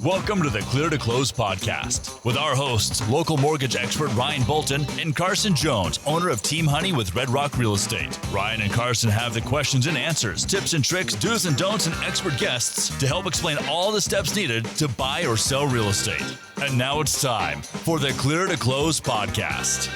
Welcome to the Clear to Close podcast with our hosts, local mortgage expert Ryan Bolton and Carson Jones, owner of Team Honey with Red Rock Real Estate. Ryan and Carson have the questions and answers, tips and tricks, do's and don'ts, and expert guests to help explain all the steps needed to buy or sell real estate. And now it's time for the Clear to Close podcast.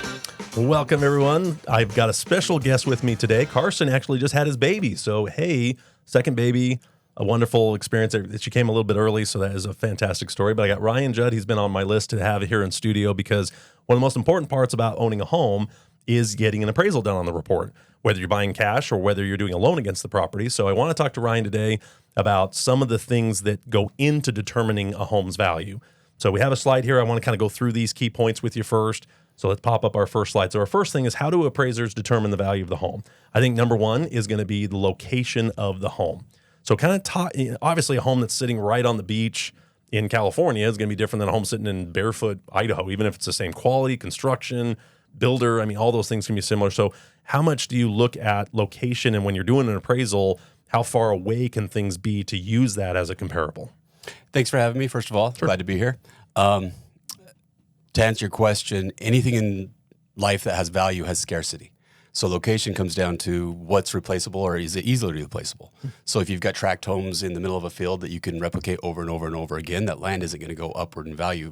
Welcome, everyone. I've got a special guest with me today. Carson actually just had his baby. So, hey, second baby. A wonderful experience. She came a little bit early, so that is a fantastic story. But I got Ryan Judd. He's been on my list to have here in studio because one of the most important parts about owning a home is getting an appraisal done on the report, whether you're buying cash or whether you're doing a loan against the property. So I want to talk to Ryan today about some of the things that go into determining a home's value. So we have a slide here. I want to kind of go through these key points with you first. So let's pop up our first slide. So our first thing is, how do appraisers determine the value of the home? I think number one is going to be the location of the home. So kind of obviously a home that's sitting right on the beach in California is going to be different than a home sitting in Barefoot, Idaho, even if it's the same quality, construction, builder. I mean, all those things can be similar. So how much do you look at location? And when you're doing an appraisal, how far away can things be to use that as a comparable? Thanks for having me, first of all. Sure. Glad to be here. To answer your question, anything in life that has value has scarcity. So location comes down to what's replaceable or is it easily replaceable. So if you've got tract homes in the middle of a field that you can replicate over and over and over again, that land isn't going to go upward in value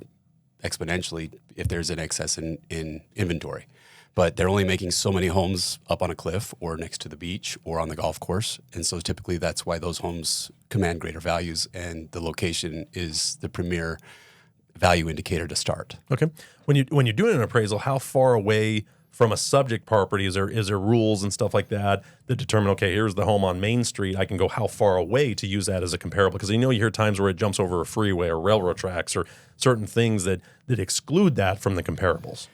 exponentially if there's an excess in inventory. But they're only making so many homes up on a cliff or next to the beach or on the golf course. And so typically that's why those homes command greater values, and the location is the premier value indicator to start. Okay. When you're doing an appraisal, how far away from a subject property is there rules and stuff like that determine, okay, here's the home on Main Street. I can go how far away to use that as a comparable? Because you hear times where it jumps over a freeway or railroad tracks or certain things that exclude that from the comparables.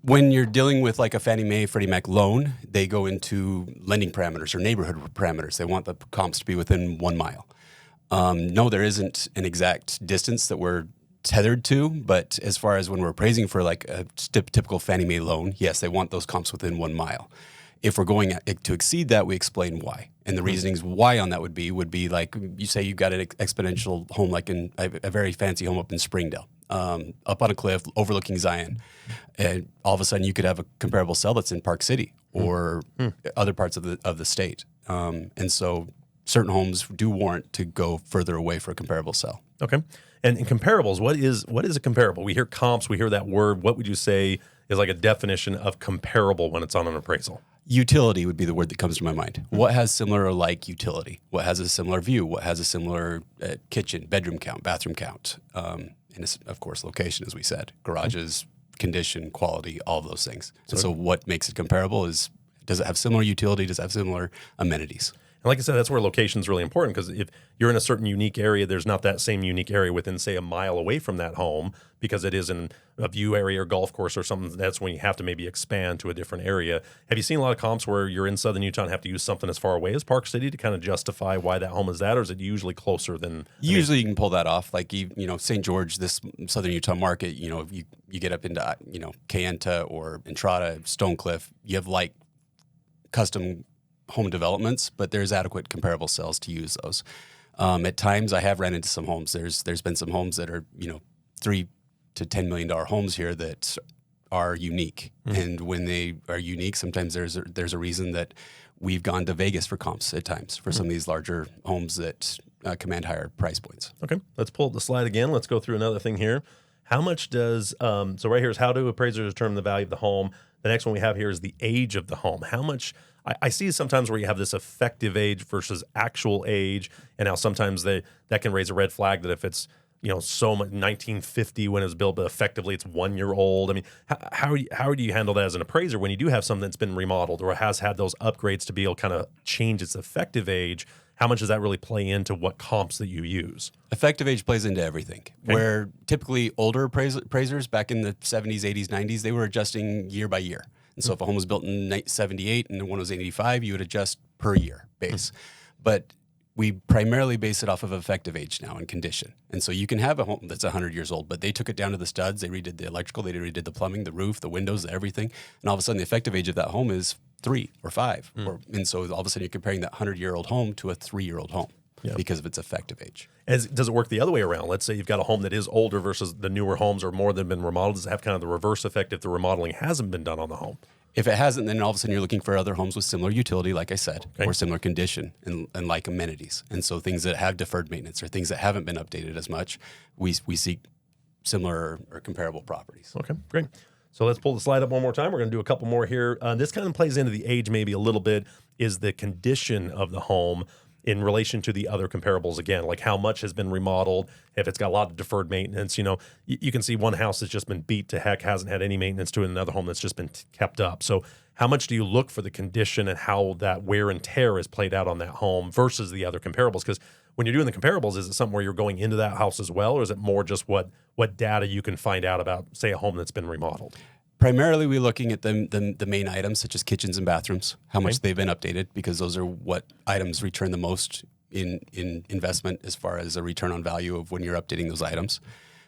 When you're dealing with like a Fannie Mae, Freddie Mac loan, they go into lending parameters or neighborhood parameters. They want the comps to be within 1 mile. No, there isn't an exact distance that we're tethered to, but as far as when we're appraising for like a typical Fannie Mae loan, yes, they want those comps within 1 mile. If we're going to exceed that, we explain why. And the reasonings why on that would be like, you say you've got an exponential home, like in a very fancy home up in Springdale, up on a cliff overlooking Zion. And all of a sudden you could have a comparable sell that's in Park City or other parts of the state. And so certain homes do warrant to go further away for a comparable sell. Okay. And in comparables, what is a comparable? We hear comps, we hear that word. What would you say is like a definition of comparable when it's on an appraisal? Utility would be the word that comes to my mind. What has similar or like utility? What has a similar view? What has a similar kitchen, bedroom count, bathroom count? And of course, location, as we said, garages, condition, quality, all of those things. And so what makes it comparable is, does it have similar utility? Does it have similar amenities? And like I said, that's where location is really important, because if you're in a certain unique area, there's not that same unique area within, say, a mile away from that home, because it is in a view area or golf course or something. That's when you have to maybe expand to a different area. Have you seen a lot of comps where you're in southern Utah and have to use something as far away as Park City to kind of justify why that home is that, or is it usually closer than? Usually you can pull that off. Like, St. George, this southern Utah market, you get up into, Kayenta or Entrada, Stonecliff, you have like custom home developments, but there's adequate comparable sales to use those. At times I have ran into some homes. There's been some homes that are, $3 to $10 million homes here that are unique. And when they are unique, sometimes there's a reason that we've gone to Vegas for comps at times for some of these larger homes that command higher price points. Okay. Let's pull up the slide again. Let's go through another thing here. How much does, so right here is, how do appraisers determine the value of the home? The next one we have here is the age of the home. How much, I see sometimes where you have this effective age versus actual age, and now sometimes that can raise a red flag that if it's, so much 1950 when it was built, but effectively it's 1 year old. I mean, how do you handle that as an appraiser when you do have something that's been remodeled or has had those upgrades to be able to kind of change its effective age? How much does that really play into what comps that you use? Effective age plays into everything. Okay. Where typically older appraisers back in the 70s, 80s, 90s, they were adjusting year by year. And so if a home was built in 78 and one was 85, you would adjust per year base. But we primarily base it off of effective age now and condition. And so you can have a home that's 100 years old, but they took it down to the studs, they redid the electrical, they redid the plumbing, the roof, the windows, everything. And all of a sudden the effective age of that home is 3 or 5. And so all of a sudden you're comparing that 100-year-old home to a 3-year-old home. because of its effective age. Does it work the other way around? Let's say you've got a home that is older versus the newer homes or more that have been remodeled. Does it have kind of the reverse effect if the remodeling hasn't been done on the home? If it hasn't, then all of a sudden you're looking for other homes with similar utility, like I said, or similar condition and like amenities. And so things that have deferred maintenance or things that haven't been updated as much, we seek similar or comparable properties. Okay, great. So let's pull the slide up one more time. We're going to do a couple more here. This kind of plays into the age maybe a little bit, is the condition of the home in relation to the other comparables. Again, like how much has been remodeled, if it's got a lot of deferred maintenance. You can see one house that's just been beat to heck, hasn't had any maintenance to it, another home that's just been kept up. So how much do you look for the condition and how that wear and tear is played out on that home versus the other comparables? Because when you're doing the comparables, is it something where you're going into that house as well, or is it more just what data you can find out about, say, a home that's been remodeled? Primarily, we're looking at the main items, such as kitchens and bathrooms, how much they've been updated, because those are what items return the most in investment as far as a return on value of when you're updating those items.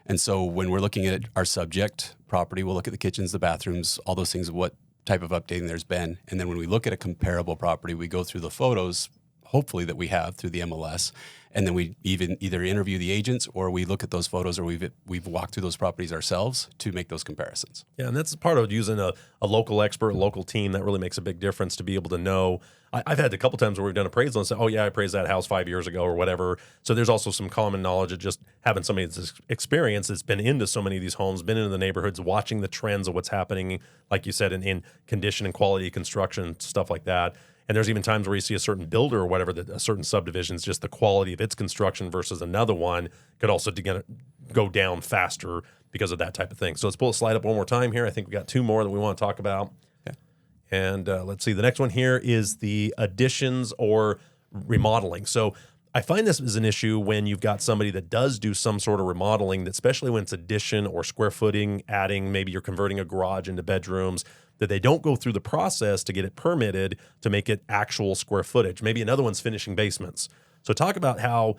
And so when we're looking at our subject property, we'll look at the kitchens, the bathrooms, all those things, what type of updating there's been. And then when we look at a comparable property, we go through the photos, hopefully that we have through the MLS, and then we either interview the agents or we look at those photos or we've walked through those properties ourselves to make those comparisons. Yeah, and that's part of using a local expert, a local team. That really makes a big difference to be able to know. I've had a couple times where we've done appraisal and said, oh yeah, I appraised that house 5 years ago or whatever. So there's also some common knowledge of just having somebody that's experienced, that's been into so many of these homes, been into the neighborhoods, watching the trends of what's happening, like you said, in condition and quality of construction, stuff like that. And there's even times where you see a certain builder or whatever, that a certain subdivision's just the quality of its construction versus another one could also go down faster because of that type of thing. So let's pull a slide up one more time here. I think we got two more that we want to talk about. Okay. And let's see. The next one here is the additions or remodeling. So I find this is an issue when you've got somebody that does do some sort of remodeling, that especially when it's addition or square footing, adding, maybe you're converting a garage into bedrooms, that they don't go through the process to get it permitted to make it actual square footage. Maybe another one's finishing basements. So talk about how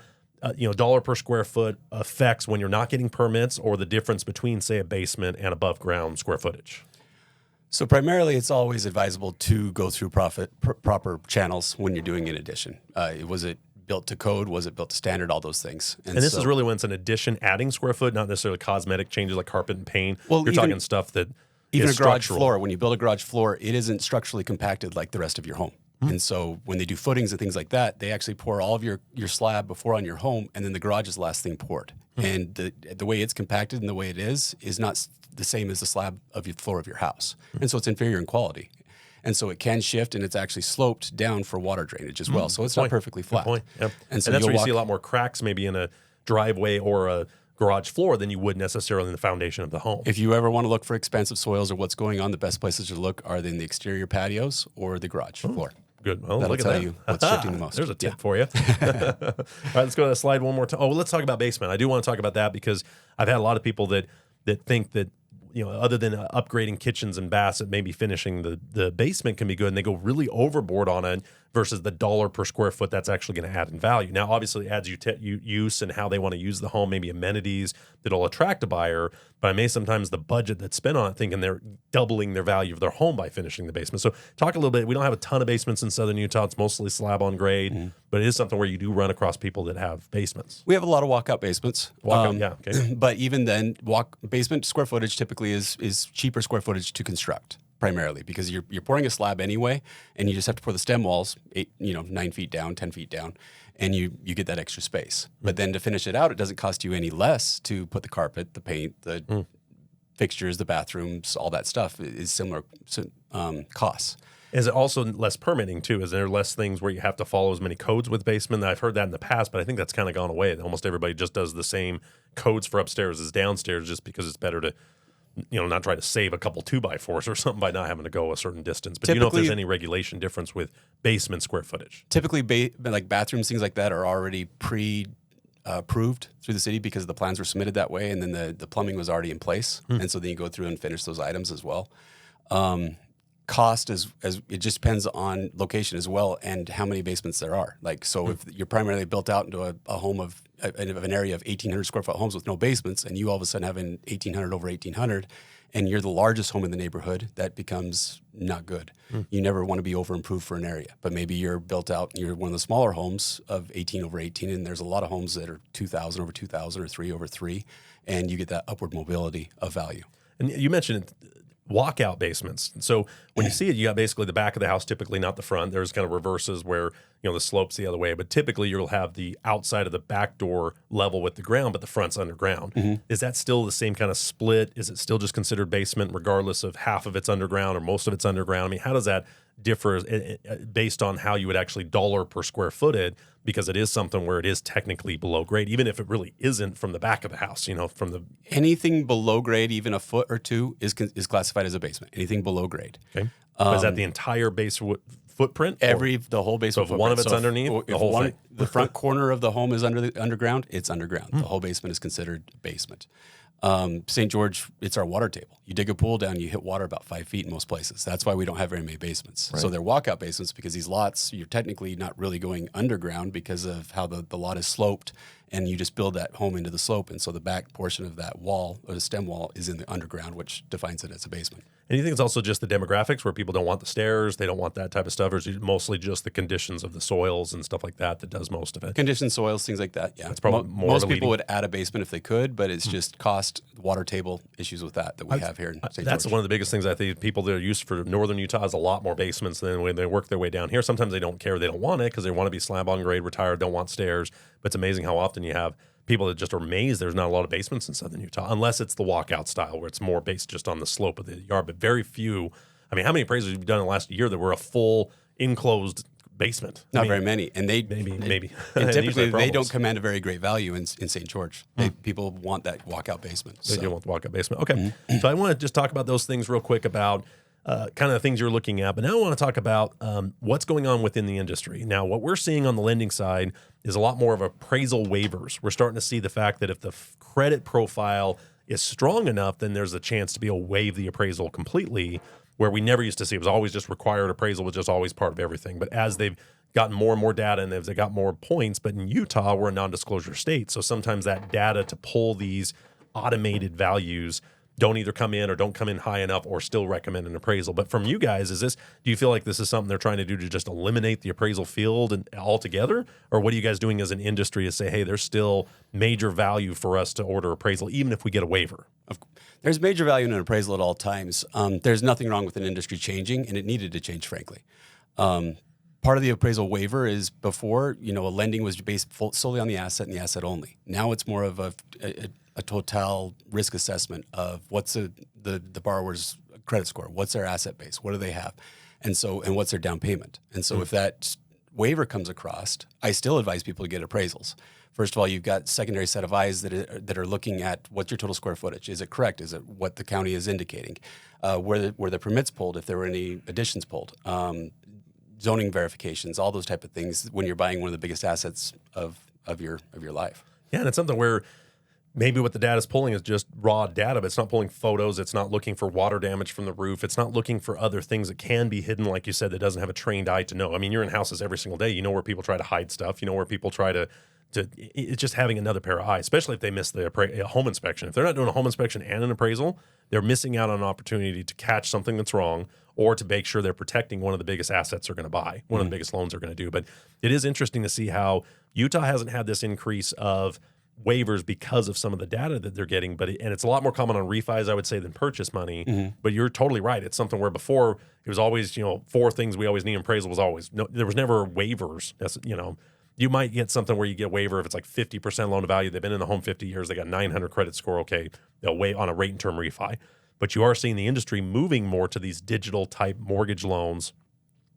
dollar per square foot affects when you're not getting permits, or the difference between, say, a basement and above ground square footage. So primarily, it's always advisable to go through proper channels when you're doing an addition. Was it built to code? Was it built to standard? All those things. And this is really when it's an addition, adding square foot, not necessarily cosmetic changes like carpet and paint. Well, you're talking stuff that even is a garage structural. floor. When you build a garage floor, it isn't structurally compacted like the rest of your home. And so when they do footings and things like that, they actually pour all of your slab before on your home, and then the garage is the last thing poured. And the way it's compacted and the way it is not the same as the slab of your floor of your house. And so it's inferior in quality. And so it can shift, and it's actually sloped down for water drainage as well. So it's not perfectly flat. Good point. Yep. And so that's where you see a lot more cracks maybe in a driveway or a garage floor than you would necessarily in the foundation of the home. If you ever want to look for expansive soils or what's going on, the best places to look are in the exterior patios or the garage floor. Good. Well, that'll look at tell that. you what's shifting the most. There's a tip for you. All right, let's go to the slide one more time. Oh, let's talk about basement. I do want to talk about that because I've had a lot of people that think that, other than upgrading kitchens and baths, that maybe finishing the basement can be good, and they go really overboard on it versus the dollar per square foot that's actually going to add in value. Now, obviously, it adds use and how they want to use the home, maybe amenities that'll attract a buyer, but I may sometimes the budget that's spent on it thinking they're doubling their value of their home by finishing the basement. So talk a little bit. We don't have a ton of basements in Southern Utah. It's mostly slab on grade, but it is something where you do run across people that have basements. We have a lot of walkout basements. Okay. But even then, basement square footage typically is cheaper square footage to construct, primarily because you're pouring a slab anyway, and you just have to pour the stem walls 9 feet down, 10 feet down, and you get that extra space. But then to finish it out, it doesn't cost you any less to put the carpet, the paint, the fixtures, the bathrooms, all that stuff is similar costs. Is it also less permitting too? Is there less things where you have to follow as many codes with basement? I've heard that in the past, but I think that's kind of gone away. Almost everybody just does the same codes for upstairs as downstairs, just because it's better to, not try to save a couple 2x4s or something by not having to go a certain distance. But do you know if there's any regulation difference with basement square footage? Typically, like bathrooms, things like that are already approved through the city because the plans were submitted that way, and then the plumbing was already in place, and so then you go through and finish those items as well. Cost as it just depends on location as well and how many basements there are. Like, so if you're primarily built out into a home of an area of 1,800 square foot homes with no basements, and you all of a sudden have an 1,800 over 1,800, and you're the largest home in the neighborhood, that becomes not good. You never want to be over improved for an area, but maybe you're built out, you're one of the smaller homes of 18 over 18, and there's a lot of homes that are 2,000 over 2,000 or 3 over 3, and you get that upward mobility of value. And you mentioned walkout basements. So when you see it, you got basically the back of the house, typically not the front. There's kind of reverses where, the slope's the other way, but typically you'll have the outside of the back door level with the ground, but the front's underground. Is that still the same kind of split? Is it still just considered basement regardless of half of it's underground or most of it's underground? I mean, how does that differ based on how you would actually dollar per square footed? Because it is something where it is technically below grade, even if it really isn't from the back of the house, from the... Anything below grade, even a foot or two, is classified as a basement. Anything below grade. Okay. Is that the entire base footprint? The whole basement. So if one of it's underneath, the whole thing? The front corner of the home is underground, it's underground. The whole basement is considered basement. St. George, it's our water table. You dig a pool down, you hit water about 5 feet in most places. That's why we don't have very many basements. Right. So they're walkout basements because these lots, you're technically not really going underground because of how the lot is sloped, and you just build that home into the slope. And so the back portion of that wall, or the stem wall, is in the underground, which defines it as a basement. And you think it's also just the demographics where people don't want the stairs, they don't want that type of stuff, or is it mostly just the conditions of the soils and stuff like that does most of it? Conditions, soils, things like that, yeah. That's probably more most people would add a basement if they could, but it's just cost, water table issues with that we have here in St. George. That's one of the biggest things I think people that are used for northern Utah has a lot more basements than when they work their way down here. Sometimes they don't care, they don't want it because they want to be slab on grade, retired, don't want stairs. But it's amazing how often you have people that just are amazed there's not a lot of basements in southern Utah, unless it's the walkout style where it's more based just on the slope of the yard. But very few. I mean, how many appraisals have you done in the last year that were a full enclosed basement? Not very many, and maybe. And typically they don't command a very great value in St. George. People want that walkout basement. They do want the walkout basement. Okay, so I want to just talk about those things real quick about kind of the things you're looking at. But now I want to talk about what's going on within the industry. Now, what we're seeing on the lending side is a lot more of appraisal waivers. We're starting to see the fact that if the credit profile is strong enough, then there's a chance to be able to waive the appraisal completely, where we never used to see. It was always just required appraisal, was just always part of everything. But as they've gotten more and more data and as they got more points, but in Utah, we're a non-disclosure state. So sometimes that data to pull these automated values don't either come in or don't come in high enough or still recommend an appraisal. But from you guys, do you feel like this is something they're trying to do to just eliminate the appraisal field and altogether? Or what are you guys doing as an industry to say, hey, there's still major value for us to order appraisal, even if we get a waiver? There's major value in an appraisal at all times. There's nothing wrong with an industry changing, and it needed to change, frankly. Part of the appraisal waiver is before, a lending was based solely on the asset and the asset only. Now it's more of a total risk assessment of what's the borrower's credit score, what's their asset base, what do they have, and what's their down payment. And so if that waiver comes across, I still advise people to get appraisals. First of all, you've got secondary set of eyes that are looking at what's your total square footage. Is it correct? Is it what the county is indicating? Were the permits pulled, if there were any additions pulled? Zoning verifications, all those type of things when you're buying one of the biggest assets of your life. Yeah, and it's something where maybe what the data is pulling is just raw data, but it's not pulling photos. It's not looking for water damage from the roof. It's not looking for other things that can be hidden, like you said, that doesn't have a trained eye to know. I mean, you're in houses every single day. You know where people try to hide stuff. You know where people try to it's just having another pair of eyes, especially if they miss the home inspection. If they're not doing a home inspection and an appraisal, they're missing out on an opportunity to catch something that's wrong or to make sure they're protecting one of the biggest assets they're going to buy, one of the biggest loans they're going to do. But it is interesting to see how Utah hasn't had this increase of waivers because of some of the data that they're getting, and it's a lot more common on refis, I would say, than purchase money. But you're totally right. It's something where before it was always, 4 things we always need in appraisal was always no. There was never waivers. That's, you might get something where you get a waiver if it's like 50% loan to value. They've been in the home 50 years. They got 900 credit score. Okay, they'll wait on a rate and term refi. But you are seeing the industry moving more to these digital type mortgage loans,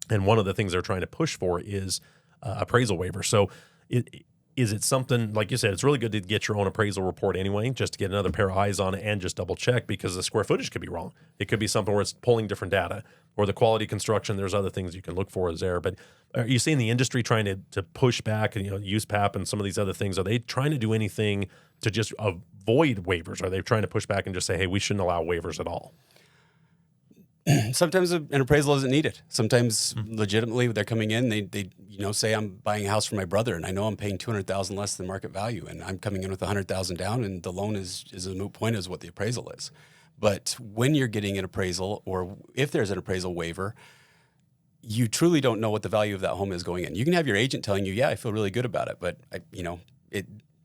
and one of the things they're trying to push for is appraisal waiver. So is it something, like you said, it's really good to get your own appraisal report anyway, just to get another pair of eyes on it and just double check, because the square footage could be wrong. It could be something where it's pulling different data, or the quality construction. There's other things you can look for is there. But are you seeing the industry trying to push back, and USPAP and some of these other things? Are they trying to do anything to just avoid waivers? Are they trying to push back and just say, hey, we shouldn't allow waivers at all? Sometimes an appraisal isn't needed. Sometimes legitimately they're coming in, they say I'm buying a house for my brother and I know I'm paying $200,000 less than market value, and I'm coming in with $100,000 down, and the loan is a moot point as what the appraisal is. But when you're getting an appraisal, or if there's an appraisal waiver, you truly don't know what the value of that home is going in. You can have your agent telling you, yeah, I feel really good about it, but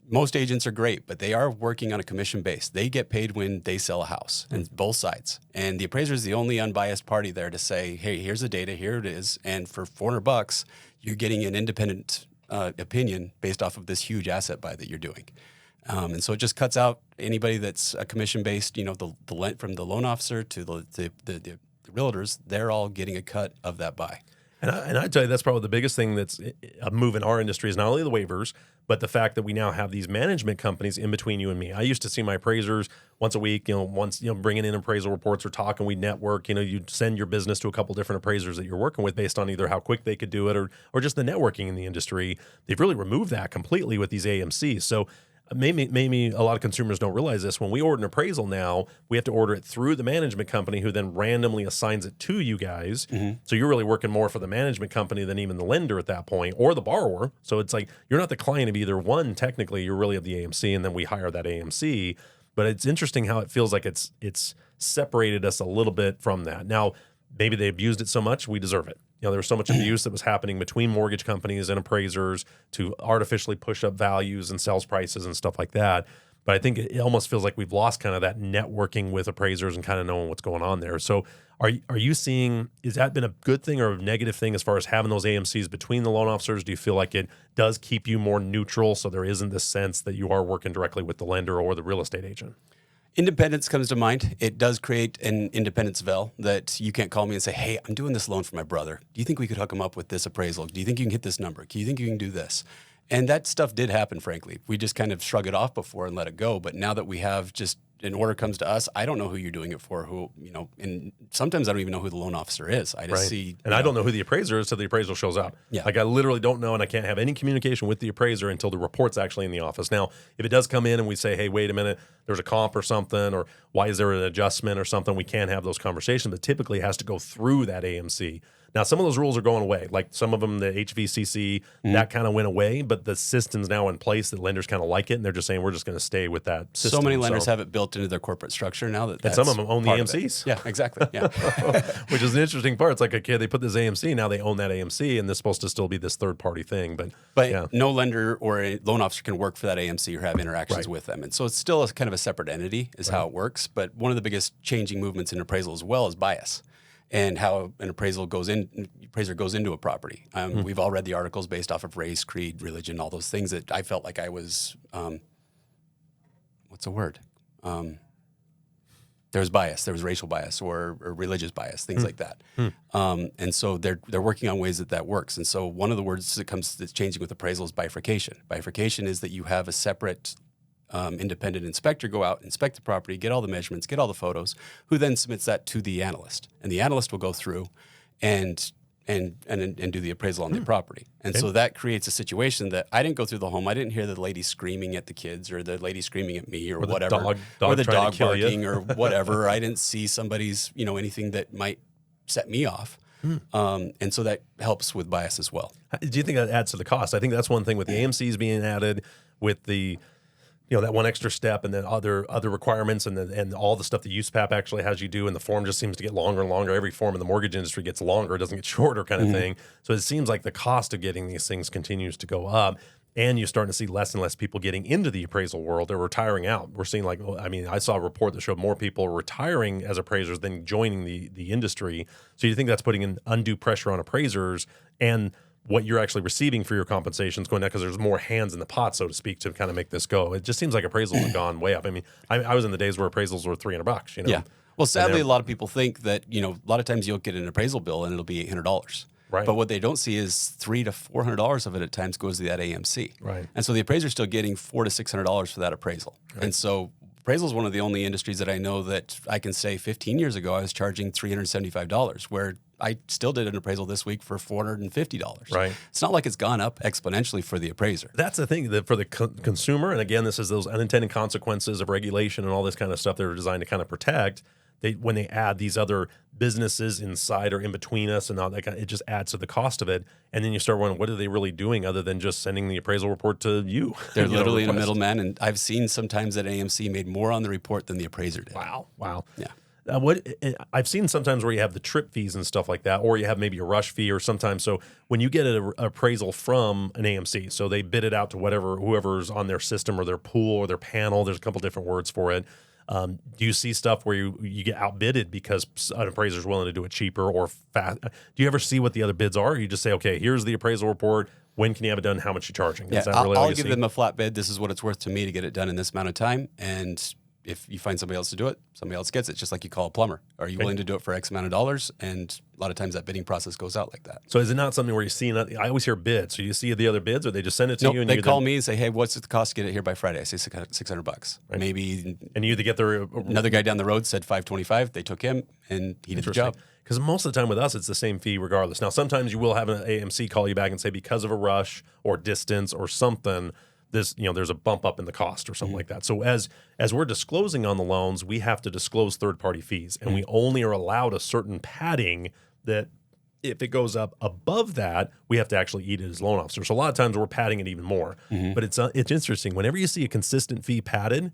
most agents are great, but they are working on a commission base. They get paid when they sell a house, and both sides. And the appraiser is the only unbiased party there to say, hey, here's the data, here it is. And for $400, you're getting an independent opinion based off of this huge asset buy that you're doing. And so it just cuts out anybody that's a commission-based, from the loan officer to the realtors, they're all getting a cut of that buy. And I tell you, that's probably the biggest thing that's a move in our industry is not only the waivers, but the fact that we now have these management companies in between you and me. I used to see my appraisers once a week, bringing in appraisal reports or talking, we network, you'd send your business to a couple different appraisers that you're working with based on either how quick they could do it or just the networking in the industry. They've really removed that completely with these AMCs. So maybe a lot of consumers don't realize this. When we order an appraisal now, we have to order it through the management company who then randomly assigns it to you guys. Mm-hmm. So you're really working more for the management company than even the lender at that point or the borrower. So it's like you're not the client of either one. Technically, you're really of the AMC, and then we hire that AMC. But it's interesting how it feels like it's separated us a little bit from that. Now, maybe they abused it so much, we deserve it. There was so much abuse that was happening between mortgage companies and appraisers to artificially push up values and sales prices and stuff like that. But I think it almost feels like we've lost kind of that networking with appraisers and kind of knowing what's going on there. So are you seeing, has that been a good thing or a negative thing as far as having those AMCs between the loan officers? Do you feel like it does keep you more neutral so there isn't this sense that you are working directly with the lender or the real estate agent? Independence comes to mind. It does create an independence veil that you can't call me and say, hey, I'm doing this loan for my brother. Do you think we could hook him up with this appraisal? Do you think you can hit this number? Do you think you can do this? And that stuff did happen, frankly. We just kind of shrug it off before and let it go. But now that we have just an order comes to us, I don't know who you're doing it for, and sometimes I don't even know who the loan officer is. I just see. And I don't know who the appraiser is until the appraisal shows up. Yeah. Like I literally don't know, and I can't have any communication with the appraiser until the report's actually in the office. Now, if it does come in and we say, hey, wait a minute, there's a comp or something, or why is there an adjustment or something, we can have those conversations, but typically it has to go through that AMC. Now, some of those rules are going away. Like some of them, the HVCC, that kind of went away, but the system's now in place that lenders kind of like it, and they're just saying we're just going to stay with that system. So many lenders have it built into their corporate structure now and some of them own the AMCs. Yeah, exactly. Yeah, which is an interesting part. It's like, okay, they put this AMC, now they own that AMC, and this is supposed to still be this third-party thing. But yeah. No lender or a loan officer can work for that AMC or have interactions with them. And so it's still kind of a separate entity is how it works. But one of the biggest changing movements in appraisal as well is bias. And how an appraiser goes into a property. We've all read the articles based off of race, creed, religion, all those things that I felt like I was, what's the word? There was bias, there was racial bias or religious bias, things like that. And so they're working on ways that works. And so one of the words that's changing with appraisal is bifurcation. Bifurcation is that you have a separate independent inspector go out, inspect the property, get all the measurements, get all the photos, who then submits that to the analyst. And the analyst will go through and do the appraisal on the property. And so that creates a situation that I didn't go through the home. I didn't hear the lady screaming at the kids or the lady screaming at me or whatever. Or the dog barking or whatever. I didn't see somebody's, anything that might set me off. And so that helps with bias as well. Do you think that adds to the cost? I think that's one thing with the AMCs being added, with the that one extra step, and then other requirements, and all the stuff that USPAP actually has you do, and the form just seems to get longer and longer. Every form in the mortgage industry gets longer; it doesn't get shorter, kind of thing. So it seems like the cost of getting these things continues to go up, and you're starting to see less and less people getting into the appraisal world. They're retiring out. We're seeing I saw a report that showed more people retiring as appraisers than joining the industry. So you think that's putting an undue pressure on appraisers and what you're actually receiving for your compensation is going down because there's more hands in the pot, so to speak, to kind of make this go. It just seems like appraisals have gone way up. I mean, I was in the days where appraisals were $300. Yeah. Well, sadly, a lot of people think that a lot of times you'll get an appraisal bill and it'll be $800. Right. But what they don't see is $300 to $400 of it at times goes to that AMC. Right. And so the appraiser's still getting $400 to $600 for that appraisal. Right. And so appraisal is one of the only industries that I know that I can say 15 years ago I was charging $375, where I still did an appraisal this week for $450. Right. It's not like it's gone up exponentially for the appraiser. That's the thing that for the consumer, and again, this is those unintended consequences of regulation and all this kind of stuff that are designed to kind of protect. when they add these other businesses inside or in between us and all that, it just adds to the cost of it. And then you start wondering, what are they really doing other than just sending the appraisal report to you? They're literally a middleman. And I've seen sometimes that AMC made more on the report than the appraiser did. Wow. Yeah. I've seen sometimes where you have the trip fees and stuff like that, or you have maybe a rush fee, or sometimes, so when you get an appraisal from an AMC, so they bid it out to whoever's on their system or their pool or their panel. There's a couple different words for it. Do you see stuff where you get outbidded because an appraiser is willing to do it cheaper or fast? Do you ever see what the other bids are? Or you just say, okay, here's the appraisal report. When can you have it done? How much are you charging? Yeah, I'll give them a flat bid. This is what it's worth to me to get it done in this amount of time. And if you find somebody else to do it, somebody else gets it, just like you call a plumber. Are you willing to do it for X amount of dollars? And a lot of times that bidding process goes out like that. So is it not something where you see, I always hear bids. So you see the other bids, or they just send it to you? And they call me and say, hey, what's the cost to get it here by Friday? I say $600. Right. Maybe. And you either get another guy down the road said $525. They took him and he did the job. Because most of the time with us, it's the same fee regardless. Now, sometimes you will have an AMC call you back and say, because of a rush or distance or something, there's a bump up in the cost or something like that. So as we're disclosing on the loans, we have to disclose third-party fees, and we only are allowed a certain padding that if it goes up above that, we have to actually eat it as loan officers. So a lot of times we're padding it even more. But it's interesting. Whenever you see a consistent fee padded,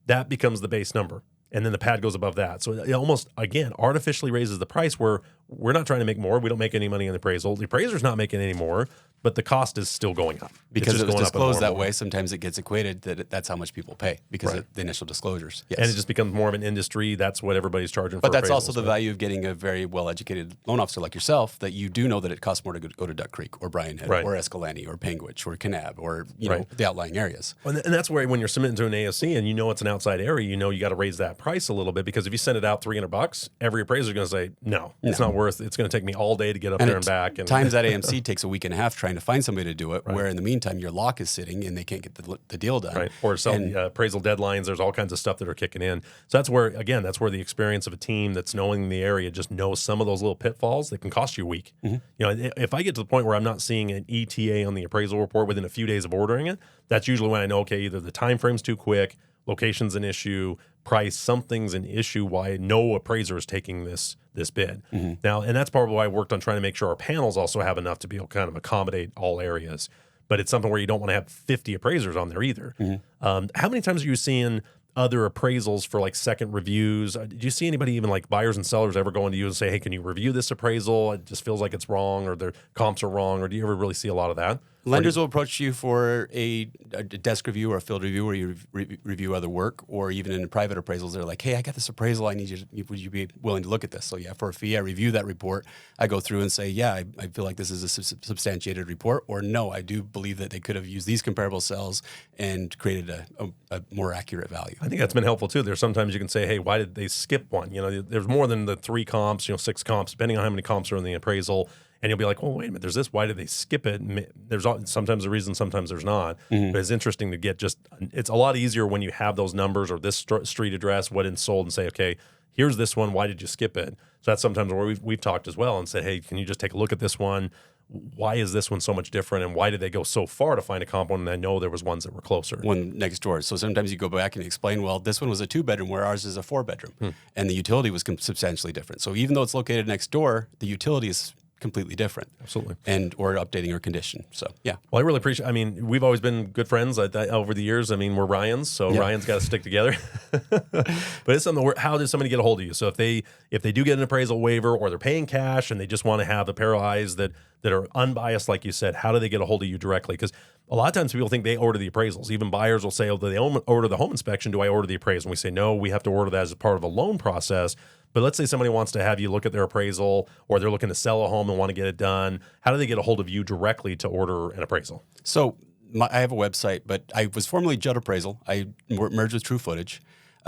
that becomes the base number. And then the pad goes above that. So it almost, again, artificially raises the price where we're not trying to make more. We don't make any money on the appraisal. The appraiser's not making any more, but the cost is still going up. Because it was disclosed that way, sometimes it gets equated that that's how much people pay because of the initial disclosures. Yes. And it just becomes more of an industry. That's what everybody's charging for. But that's also the value of getting a very well-educated loan officer like yourself, that you do know that it costs more to go to Duck Creek or Bryan Head or Escalante or Panguitch or Kanab or know the outlying areas. And that's where when you're submitting to an ASC and you know it's an outside area, you got to raise that price a little bit, because if you send it out $300, every appraiser is going to say, no, it's not worth it. It's going to take me all day to get up there and back. And times that AMC takes a week and a half trying to find somebody to do it, where in the meantime your lock is sitting and they can't get the deal done. Right. Or appraisal deadlines. There's all kinds of stuff that are kicking in. So that's where the experience of a team that's knowing the area just knows some of those little pitfalls that can cost you a week. If I get to the point where I'm not seeing an ETA on the appraisal report within a few days of ordering it, that's usually when I know, okay, either the time frame's too quick, location's an issue, price, something's an issue, why no appraiser is taking this bid. Now, and that's part of why I worked on trying to make sure our panels also have enough to be able to kind of accommodate all areas. But it's something where you don't want to have 50 appraisers on there either. How many times are you seeing other appraisals for like second reviews? Do you see anybody, even like buyers and sellers, ever going to you and say, hey, can you review this appraisal? It just feels like it's wrong, or their comps are wrong. Or do you ever really see a lot of that? Lenders will approach you for a desk review or a field review where you review other work, or even in private appraisals, they're like, hey, I got this appraisal. I need you. Would you be willing to look at this? So yeah, for a fee, I review that report. I go through and say, yeah, I feel like this is a substantiated report, or no, I do believe that they could have used these comparable cells and created a more accurate value. I think that's been helpful too. There's sometimes you can say, hey, why did they skip one? There's more than the 3 comps, 6 comps, depending on how many comps are in the appraisal. And you'll be like, well, wait a minute, there's this. Why did they skip it? And there's sometimes a reason, sometimes there's not. But it's interesting to get it's a lot easier when you have those numbers or this street address, what it's sold, and say, okay, here's this one. Why did you skip it? So that's sometimes where we've talked as well and said, hey, can you just take a look at this one? Why is this one so much different? And why did they go so far to find a comp one? And I know there was ones that were closer. One next door. So sometimes you go back and explain, well, this one was a 2-bedroom where ours is a 4-bedroom. And the utility was substantially different. So even though it's located next door, the utility is completely different. Absolutely. Or updating our condition. So, yeah. Well, I really appreciate, we've always been good friends over the years. We're Ryans, so Ryan's got to stick together. But it's something where, how does somebody get a hold of you? So if they do get an appraisal waiver, or they're paying cash and they just want to have a pair of eyes that are unbiased, like you said, how do they get a hold of you directly? Because a lot of times people think they order the appraisals. Even buyers will say, oh, do they order the home inspection? Do I order the appraisal? And we say, no, we have to order that as a part of a loan process. But let's say somebody wants to have you look at their appraisal, or they're looking to sell a home and want to get it done. How do they get a hold of you directly to order an appraisal? So I have a website, but I was formerly Judd Appraisal. I merged with True Footage.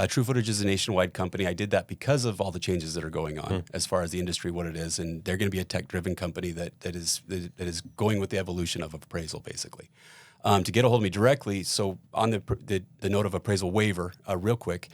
True Footage is a nationwide company. I did that because of all the changes that are going on as far as the industry, what it is, and they're going to be a tech-driven company that is going with the evolution of appraisal, basically. To get a hold of me directly, so on the note of appraisal waiver, real quick,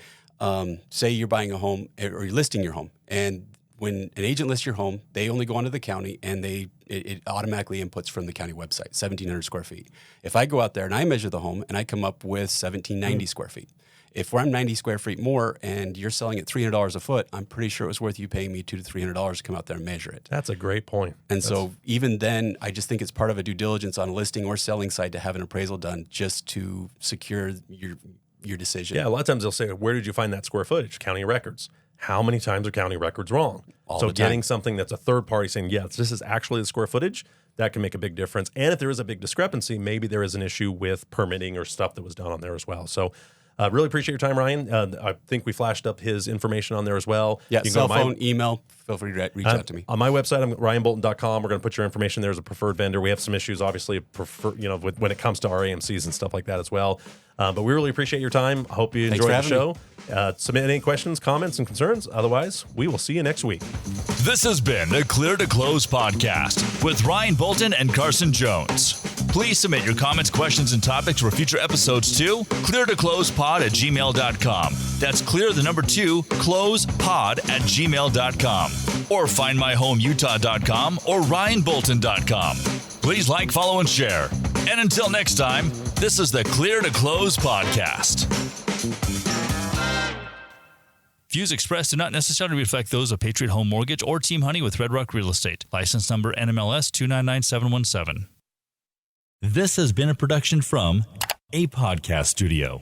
say you're buying a home or you're listing your home, and when an agent lists your home, they only go onto the county and it automatically inputs from the county website, 1,700 square feet. If I go out there and I measure the home and I come up with 1,790 square feet, if I'm 90 square feet more and you're selling at $300 a foot, I'm pretty sure it was worth you paying me $200 to $300 to come out there and measure it. That's a great point. And so even then, I just think it's part of a due diligence on a listing or selling side to have an appraisal done just to secure your decision. Yeah, a lot of times they'll say, where did you find that square footage? County records. How many times are county records wrong? All so the time. getting something that's a third party saying, yes, this is actually the square footage, that can make a big difference. And if there is a big discrepancy, maybe there is an issue with permitting or stuff that was done on there as well. So really appreciate your time, Ryan. I think we flashed up his information on there as well. Yeah, you can cell phone, email, feel free to reach out to me. On my website, I'm ryanbolton.com. We're going to put your information there as a preferred vendor. We have some issues, obviously, when it comes to our AMCs and stuff like that as well. But we really appreciate your time. I hope you enjoyed the show. Submit any questions, comments, and concerns. Otherwise, we will see you next week. This has been the Clear to Close podcast with Ryan Bolton and Carson Jones. Please submit your comments, questions, and topics for future episodes to cleartoclosepod@gmail.com. That's clearclosepod@gmail.com. Or find myhomeutah.com or ryanbolton.com. Please like, follow, and share. And until next time, this is the Clear to Close podcast. Views expressed do not necessarily reflect those of Patriot Home Mortgage or Team Honey with Red Rock Real Estate. License number NMLS 299717. This has been a production from a podcast studio.